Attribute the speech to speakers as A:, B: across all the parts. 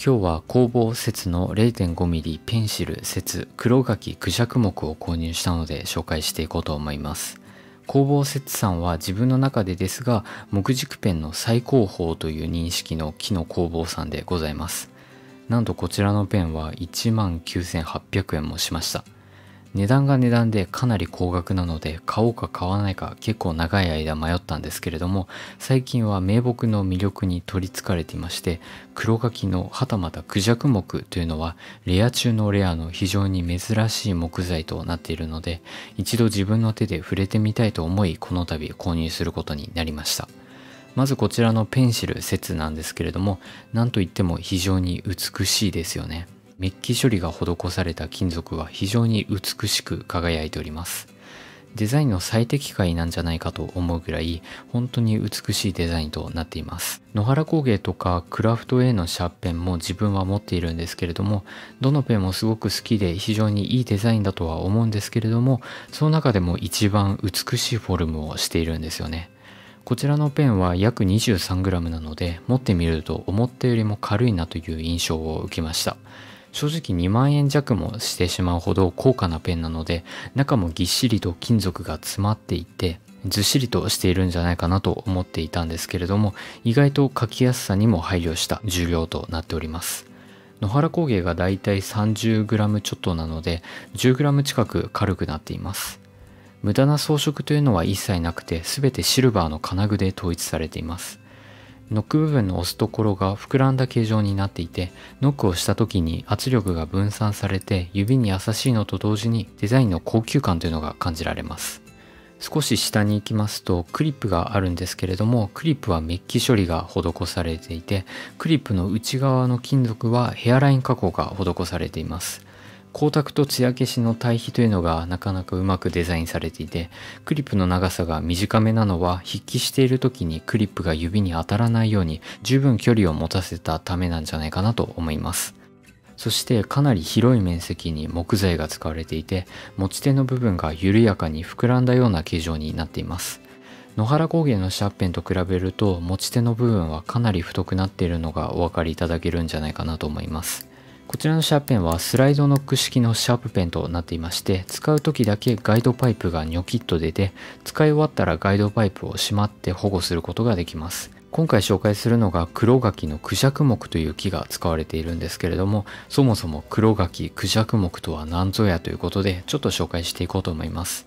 A: 今日は工房節の 0.5mm ペンシル節黒柿クジャク木を購入したので紹介していこうと思います。工房節さんは自分の中でですが木軸ペンの最高峰という認識の木の工房さんでございます。なんとこちらのペンは 19,800 円もしました。値段が値段でかなり高額なので買おうか買わないか結構長い間迷ったんですけれども、最近は銘木の魅力に取りつかれていまして、黒柿のはたまたクジャク木というのはレア中のレアの非常に珍しい木材となっているので、一度自分の手で触れてみたいと思いこの度購入することになりました。まずこちらのペンシル節なんですけれども、なんといっても非常に美しいですよね。メッキ処理が施された金属は非常に美しく輝いております。デザインの最適解なんじゃないかと思うぐらい本当に美しいデザインとなっています。野原工芸とかクラフト A のシャーペンも自分は持っているんですけれども、どのペンもすごく好きで非常にいいデザインだとは思うんですけれども、その中でも一番美しいフォルムをしているんですよね。こちらのペンは約 23g なので持ってみると思ったよりも軽いなという印象を受けました。正直2万円弱もしてしまうほど高価なペンなので、中もぎっしりと金属が詰まっていてずっしりとしているんじゃないかなと思っていたんですけれども、意外と書きやすさにも配慮した重量となっております。野原工芸がだいたい 30g ちょっとなので 10g 近く軽くなっています。無駄な装飾というのは一切なくて、全てシルバーの金具で統一されています。ノック部分の押すところが膨らんだ形状になっていて、ノックをした時に圧力が分散されて指に優しいのと同時にデザインの高級感というのが感じられます。少し下に行きますとクリップがあるんですけれども、クリップはメッキ処理が施されていて、クリップの内側の金属はヘアライン加工が施されています。光沢と艶消しの対比というのがなかなかうまくデザインされていて、クリップの長さが短めなのは筆記している時にクリップが指に当たらないように十分距離を持たせたためなんじゃないかなと思います。そしてかなり広い面積に木材が使われていて、持ち手の部分が緩やかに膨らんだような形状になっています。野原工芸のシャーペンと比べると持ち手の部分はかなり太くなっているのがお分かりいただけるんじゃないかなと思います。こちらのシャーペンはスライドノック式のシャープペンとなっていまして、使う時だけガイドパイプがニョキッと出て、使い終わったらガイドパイプをしまって保護することができます。今回紹介するのが黒柿のクジャク木という木が使われているんですけれども、そもそも黒柿クジャク木とは何ぞやということでちょっと紹介していこうと思います。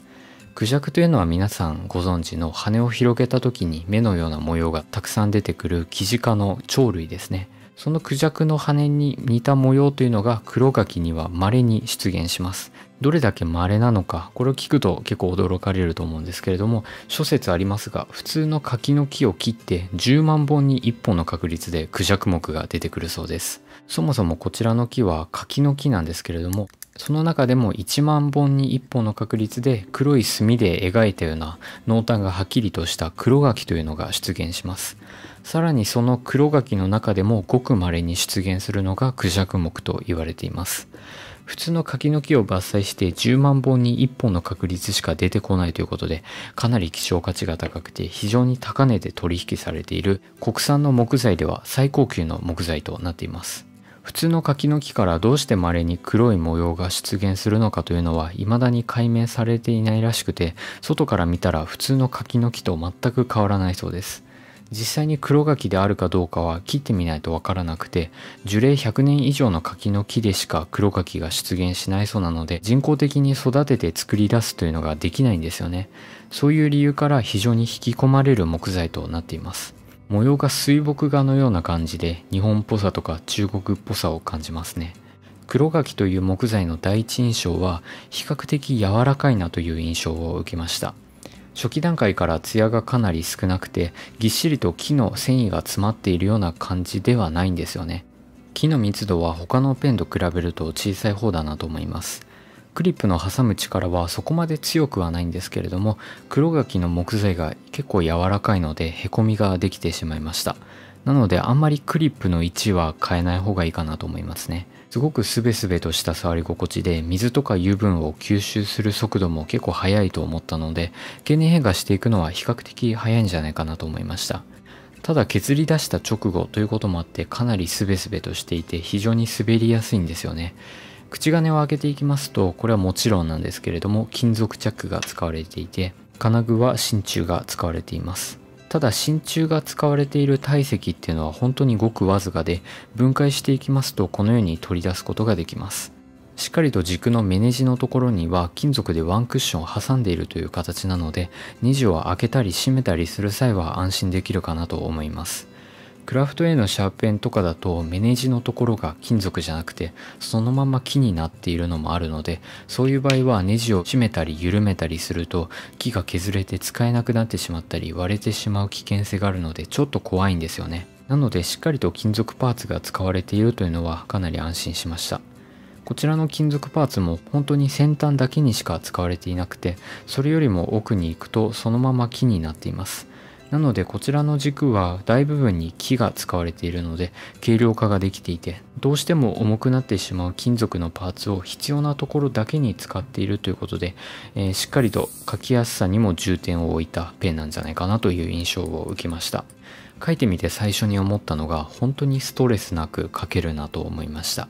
A: クジャクというのは皆さんご存知の羽を広げた時に目のような模様がたくさん出てくるキジ科の鳥類ですね。そのクジャクの羽に似た模様というのが黒柿には稀に出現します。どれだけ稀なのか、これを聞くと結構驚かれると思うんですけれども、諸説ありますが、普通の柿の木を切って10万本に1本の確率でクジャク木が出てくるそうです。そもそもこちらの木は柿の木なんですけれども、その中でも1万本に1本の確率で黒い墨で描いたような濃淡がはっきりとした黒柿というのが出現します。さらにその黒柿の中でもごく稀に出現するのがクジャク木と言われています。普通の柿の木を伐採して10万本に1本の確率しか出てこないということで、かなり希少価値が高くて非常に高値で取引されている国産の木材では最高級の木材となっています。普通の柿の木からどうして稀に黒い模様が出現するのかというのは未だに解明されていないらしくて、外から見たら普通の柿の木と全く変わらないそうです。実際に黒柿であるかどうかは切ってみないとわからなくて、樹齢100年以上の柿の木でしか黒柿が出現しないそうなので、人工的に育てて作り出すというのができないんですよね。そういう理由から非常に引き込まれる木材となっています。模様が水墨画のような感じで日本っぽさとか中国っぽさを感じますね。黒柿という木材の第一印象は比較的柔らかいなという印象を受けました。初期段階から艶がかなり少なくて、ぎっしりと木の繊維が詰まっているような感じではないんですよね。木の密度は他のペンと比べると小さい方だなと思います。クリップの挟む力はそこまで強くはないんですけれども、黒柿の木材が結構柔らかいのでへこみができてしまいました。なのであんまりクリップの位置は変えない方がいいかなと思いますね。すごくスベスベとした触り心地で、水とか油分を吸収する速度も結構速いと思ったので、経年変化していくのは比較的早いんじゃないかなと思いました。ただ削り出した直後ということもあってかなりスベスベとしていて非常に滑りやすいんですよね。口金を開けていきますと、これはもちろんなんですけれども金属チャックが使われていて、金具は真鍮が使われています。ただ真鍮が使われている体積っていうのは本当にごくわずかで、分解していきますとこのように取り出すことができます。しっかりと軸の目ネジのところには金属でワンクッションを挟んでいるという形なので、ネジを開けたり閉めたりする際は安心できるかなと思います。クラフト A のシャーペンとかだと目ネジのところが金属じゃなくてそのまま木になっているのもあるので、そういう場合はネジを締めたり緩めたりすると木が削れて使えなくなってしまったり割れてしまう危険性があるのでちょっと怖いんですよね。なのでしっかりと金属パーツが使われているというのはかなり安心しました。こちらの金属パーツも本当に先端だけにしか使われていなくて、それよりも奥に行くとそのまま木になっています。なのでこちらの軸は大部分に木が使われているので軽量化ができていて、どうしても重くなってしまう金属のパーツを必要なところだけに使っているということで、しっかりと書きやすさにも重点を置いたペンなんじゃないかなという印象を受けました。書いてみて最初に思ったのが本当にストレスなく書けるなと思いました。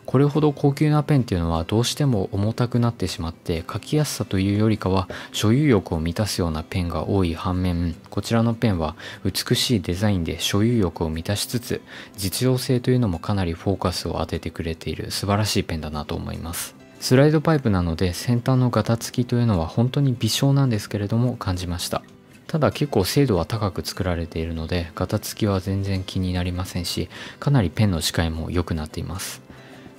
A: これほど高級なペンっていうのはどうしても重たくなってしまって書きやすさというよりかは所有欲を満たすようなペンが多い反面、こちらのペンは美しいデザインで所有欲を満たしつつ実用性というのもかなりフォーカスを当ててくれている素晴らしいペンだなと思います。スライドパイプなので先端のガタつきというのは本当に微小なんですけれども感じました。ただ結構精度は高く作られているのでガタつきは全然気になりませんし、かなりペンの視界も良くなっています。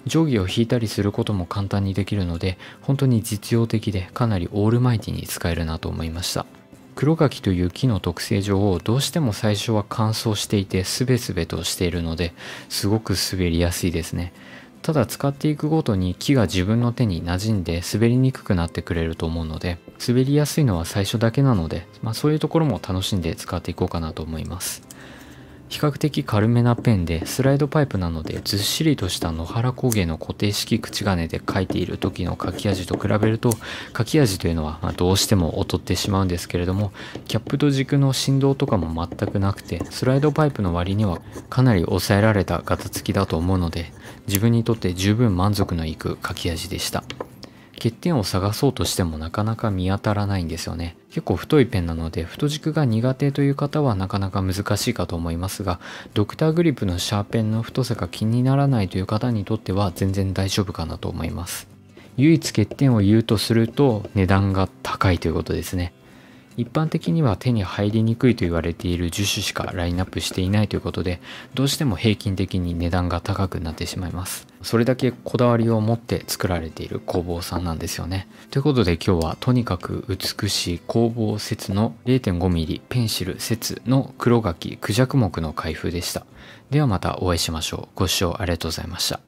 A: 定規を引いたりすることも簡単にできるので本当に実用的でかなりオールマイティに使えるなと思いました。黒柿という木の特性上どうしても最初は乾燥していてスベスベとしているのですごく滑りやすいですね。ただ使っていくごとに木が自分の手に馴染んで滑りにくくなってくれると思うので、滑りやすいのは最初だけなので、そういうところも楽しんで使っていこうかなと思います。比較的軽めなペンでスライドパイプなのでずっしりとした野原工芸の固定式口金で書いている時の書き味と比べると書き味というのはどうしても劣ってしまうんですけれども、キャップと軸の振動とかも全くなくてスライドパイプの割にはかなり抑えられたガタつきだと思うので自分にとって十分満足のいく書き味でした。欠点を探そうとしてもなかなか見当たらないんですよね。結構太いペンなので太軸が苦手という方はなかなか難しいかと思いますが、ドクターグリップのシャーペンの太さが気にならないという方にとっては全然大丈夫かなと思います。唯一欠点を言うとすると値段が高いということですね。一般的には手に入りにくいと言われている樹種しかラインナップしていないということで、どうしても平均的に値段が高くなってしまいます。それだけこだわりを持って作られている工房さんなんですよね。ということで今日はとにかく美しい工房節の 0.5mm ペンシル節の黒柿クジャク目の開封でした。ではまたお会いしましょう。ご視聴ありがとうございました。